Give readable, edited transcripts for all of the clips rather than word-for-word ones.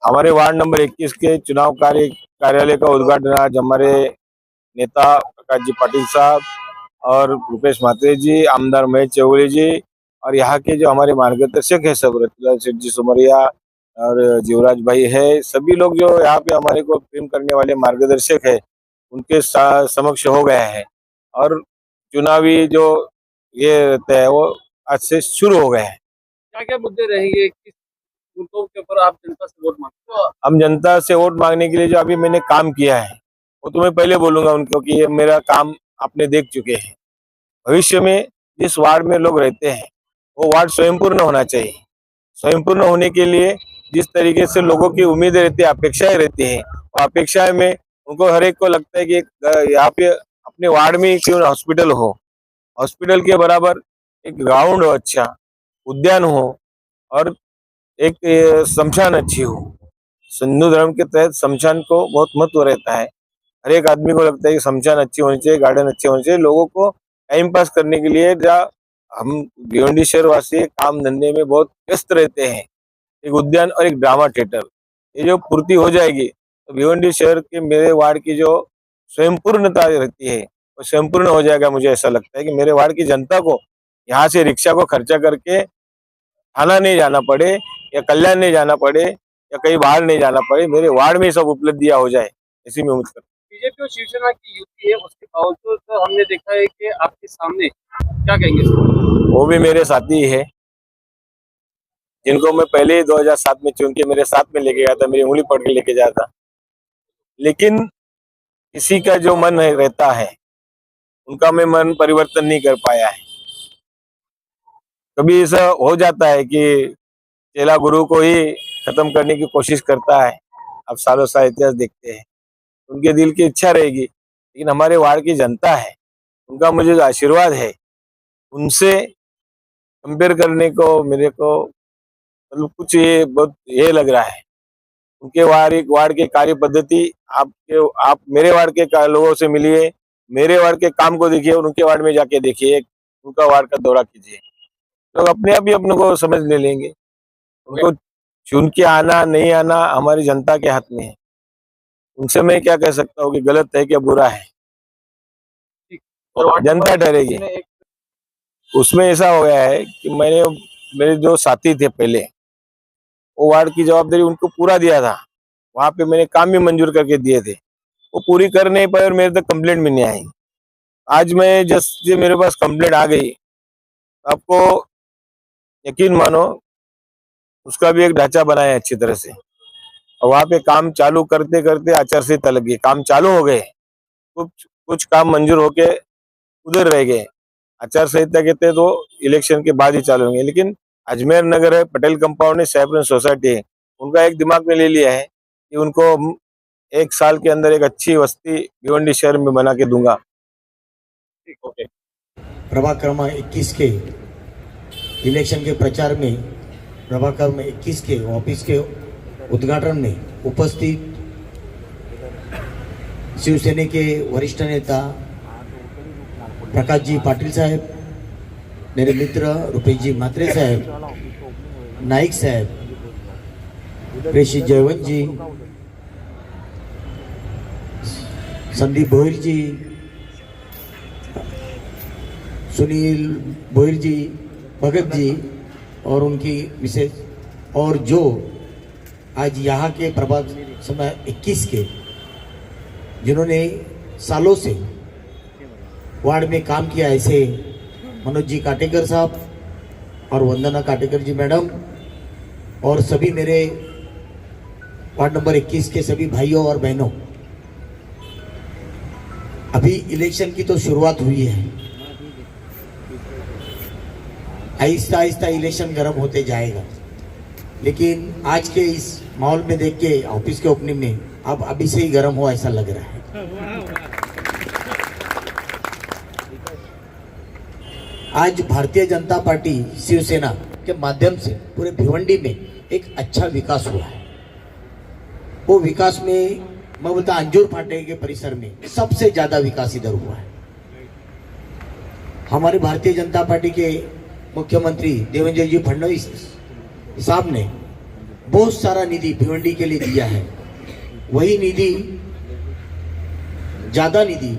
हमारे ward number 21 के चुनाव कार्यालय का उद्घाटन आज हमारे नेता प्रकाश जी पाटिल साहब और भूपेश म्हात्रे जी, आमदार महेश चौगुले जी और यहाँ के जो हमारे मार्गदर्शक है सब रतनलाल सेठ जी सुमरिया और जीवराज भाई है, सभी लोग जो यहाँ पे हमारे को प्रेम करने वाले मार्गदर्शक है उनके समक्ष हो गया है और चुनावी जो ये रहता है वो आज से शुरू हो गए हैं। क्या क्या मुद्दे रहेंगे, किस मुद्दों के ऊपर आप जनता से वोट मांगते हो? हम जनता से वोट मांगने के लिए जो अभी मैंने काम किया है वो तो मैं पहले बोलूंगा उनको कि ये मेरा काम आपने देख चुके हैं। भविष्य में जिस वार्ड में लोग रहते हैं वो वार्ड स्वयंपूर्ण होना चाहिए। स्वयंपूर्ण होने के लिए जिस तरीके से लोगों की उम्मीदें रहती है, अपेक्षाएं रहती है, वो अपेक्षाएं में उनको हर एक को लगता है कि यहाँ पे अपने वार्ड में क्यों हॉस्पिटल हो, हॉस्पिटल के बराबर एक ग्राउंड हो, अच्छा उद्यान हो और एक शमशान अच्छी हो। हिंदू धर्म के तहत शमशान को बहुत महत्व रहता है। हर एक आदमी को लगता है कि शमशान अच्छी होनी चाहिए, गार्डन अच्छे होने चाहिए। लोगों को टाइम पास करने के लिए जहाँ हम भिवंडी शहर वासी काम धंधे में बहुत व्यस्त रहते हैं, एक उद्यान और एक ड्रामा थिएटर ये जो पूर्ति हो जाएगी तो भिवंडी शहर के मेरे वार्ड की जो स्वयंपूर्णता रहती है वो स्वयंपूर्ण हो जाएगा। मुझे ऐसा लगता है कि मेरे वार्ड की जनता को यहाँ से रिक्शा को खर्चा करके थाना नहीं जाना पड़े या कल्याण नहीं जाना पड़े या कहीं बाहर नहीं जाना पड़े, मेरे वार्ड में सब उपलब्धियां हो जाए, ऐसी मैं उम्मीद करता हूँ। बीजेपी और शिवसेना की युति है, उसके बावजूद तो हमने देखा है कि आपके सामने क्या कहेंगे सर? वो भी मेरे साथी है जिनको मैं पहले ही 2007 में चुन के मेरे साथ में लेके गया था, मेरी उंगली पकड़ के लेके जाता, लेकिन किसी का जो मन रहता है उनका मैं मन परिवर्तन नहीं कर पाया है। कभी ऐसा हो जाता है कि चेला गुरु को ही खत्म करने की कोशिश करता है। अब सालों साल इतिहास देखते हैं, उनके दिल की इच्छा रहेगी, लेकिन हमारे वार्ड की जनता है, उनका मुझे जो आशीर्वाद है उनसे कंपेयर करने को मेरे को मतलब कुछ ये बहुत ये लग रहा है। उनके वार्ड के कार्य पद्धति आप मेरे वार्ड के लोगों से मिलिए, मेरे वार्ड के काम को देखिए और उनके वार्ड में जाके देखिए, उनका वार्ड का दौरा कीजिए, लोग अपने आप ही अपने को समझ ले लेंगे। उनको चुन के आना नहीं आना हमारी जनता के हाथ में है। उनसे मैं क्या कह सकता हूँ कि गलत है क्या बुरा है, जनता ठहरेगी। उसमें ऐसा हो गया है कि मेरे जो साथी थे पहले वो वार्ड की जवाबदारी उनको पूरा दिया था, वहां पे मैंने काम भी मंजूर करके दिए थे, वो पूरी कर नहीं पाए और मेरे तक कंप्लेंट भी नहीं आई। आज मैं जैसे मेरे पास कंप्लेंट आ गई, आपको यकीन मानो उसका भी एक ढांचा बनाया है अच्छी तरह से, और वहां पे काम चालू करते करते आचार संहिता लग गई, काम चालू हो गए, कुछ काम मंजूर होके उधर रह गए। आचार संहिता के तहत वो इलेक्शन के बाद ही चालू होंगे, लेकिन अजमेर नगर है, पटेल कंपाउंड है, सैफरन सोसाइटी है, उनका एक दिमाग में ले लिया है कि उनको 1 साल के अंदर एक अच्छी बस्ती भिवंडी शहर में बना के दूंगा। ओके। प्रभाग क्रमांक 21 के इलेक्शन के प्रचार में प्रभाग क्रमांक 21 के ऑफिस के उद्घाटन में उपस्थित शिवसेना के वरिष्ठ नेता प्रकाश जी पाटिल साहब, मेरे मित्र रुपेश जी म्हात्रे साहब, नाइक साहब, प्रेषित जयवंत जी, संदीप भोईर जी, सुनील भोईर जी, भगत जी और उनकी मिसेज, और जो आज यहाँ के प्रभाग समय 21 के जिन्होंने सालों से वार्ड में काम किया, ऐसे मनोज जी काटेकर साहब और वंदना काटेकर जी मैडम और सभी मेरे वार्ड नंबर 21 के सभी भाइयों और बहनों, अभी इलेक्शन की तो शुरुआत हुई है, आहिस्ता आहिस्ता इलेक्शन गर्म होते जाएगा, लेकिन आज के इस माहौल में देख के ऑफिस के ओपनिंग में अब अभी से ही गर्म हो ऐसा लग रहा है। आज भारतीय जनता पार्टी शिवसेना के माध्यम से पूरे भिवंडी में एक अच्छा विकास हुआ है। वो विकास में मैं बोलता अंजूर फाटे के परिसर में सबसे ज्यादा विकास इधर हुआ है। हमारे भारतीय जनता पार्टी के मुख्यमंत्री देवेंद्र जी फडणवीस साहब ने बहुत सारा निधि भिवंडी के लिए दिया है, वही निधि, ज्यादा निधि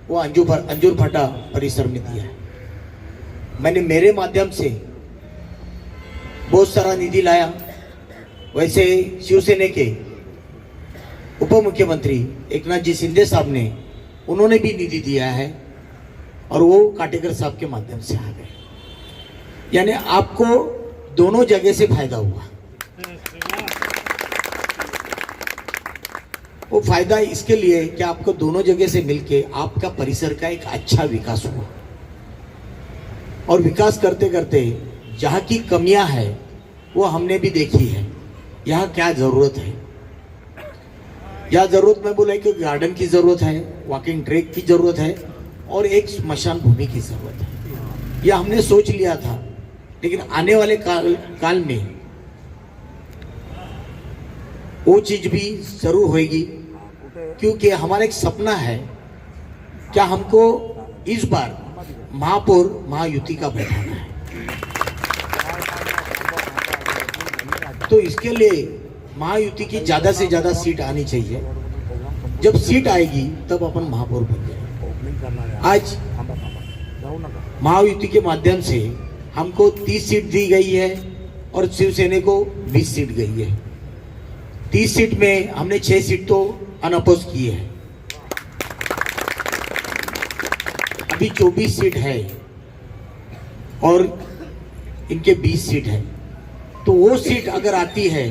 वो अंजूर फाटा परिसर में दिया है। मैंने मेरे माध्यम से बहुत सारा निधि लाया। वैसे शिवसेना के उप मुख्यमंत्री एकनाथ जी शिंदे साहब ने, उन्होंने भी निधि दिया है और वो काटेकर साहब के माध्यम से आ गए। यानी आपको दोनों जगह से फायदा हुआ। वो फायदा इसके लिए कि आपको दोनों जगह से मिलके आपका परिसर का एक अच्छा विकास हुआ, और विकास करते करते जहाँ की कमियां है वो हमने भी देखी है। यहाँ क्या जरूरत है, यहाँ जरूरत में बोला कि गार्डन की जरूरत है, वॉकिंग ट्रैक की जरूरत है और एक स्मशान भूमि की जरूरत है। यह हमने सोच लिया था, लेकिन आने वाले काल में वो चीज भी जरूर होगी, क्योंकि हमारा एक सपना है क्या हमको इस बार महापौर महायुति का बैठाना है। तो इसके लिए महायुति की ज्यादा से ज्यादा सीट आनी चाहिए। जब सीट आएगी तब अपन महापौर बन जाएंगे। आज महायुति के माध्यम से हमको 30 सीट दी गई है और शिवसेना को 20 सीट गई है। 30 सीट में हमने 6 सीट तो अनअपोज की है, अभी 24 सीट है और इनके 20 सीट है। तो वो सीट अगर आती है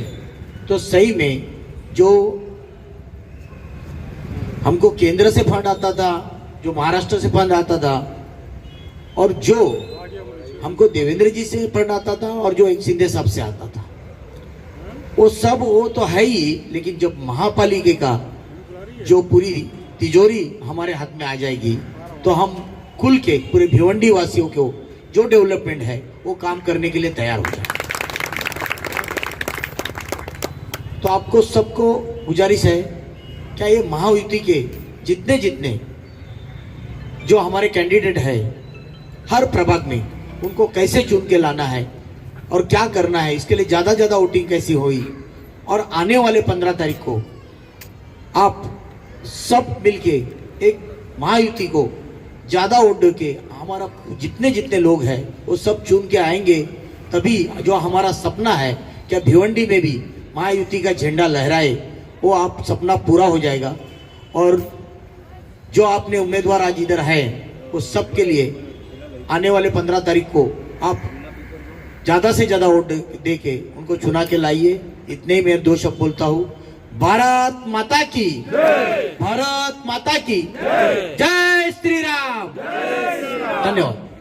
तो सही में जो हमको केंद्र से फंड आता था, जो महाराष्ट्र से फंड आता था, और जो हमको देवेंद्र जी से फंड आता था और जो एक शिंदे साहब से आता था, वो सब वो तो है ही। लेकिन जब महापालिका का जो पूरी तिजोरी हमारे हाथ में आ जाएगी तो हम खुल के पूरे भिवंडी वासियों को जो डेवलपमेंट है वो काम करने के लिए तैयार हो जाए। तो आपको सबको गुजारिश है क्या ये महायुति के जितने जितने जो हमारे कैंडिडेट है हर प्रभाग में, उनको कैसे चुन के लाना है और क्या करना है, इसके लिए ज़्यादा ज़्यादा वोटिंग कैसी हुई, और आने वाले 15 तारीख को आप सब मिलके एक महायुति को ज़्यादा वोट दे के हमारा जितने जितने लोग हैं वो सब चुन के आएंगे। तभी जो हमारा सपना है क्या भिवंडी में भी महायुति का झंडा लहराए, वो आप सपना पूरा हो जाएगा। और जो आपने उम्मीदवार आज इधर है वो सब के लिए आने वाले 15 तारीख को आप ज़्यादा से ज़्यादा वोट दे के उनको चुना के लाइए। इतने ही मैं 2 शब्द बोलता हूँ। भारत माता की, भारत माता की जय श्री राम। धन्यवाद।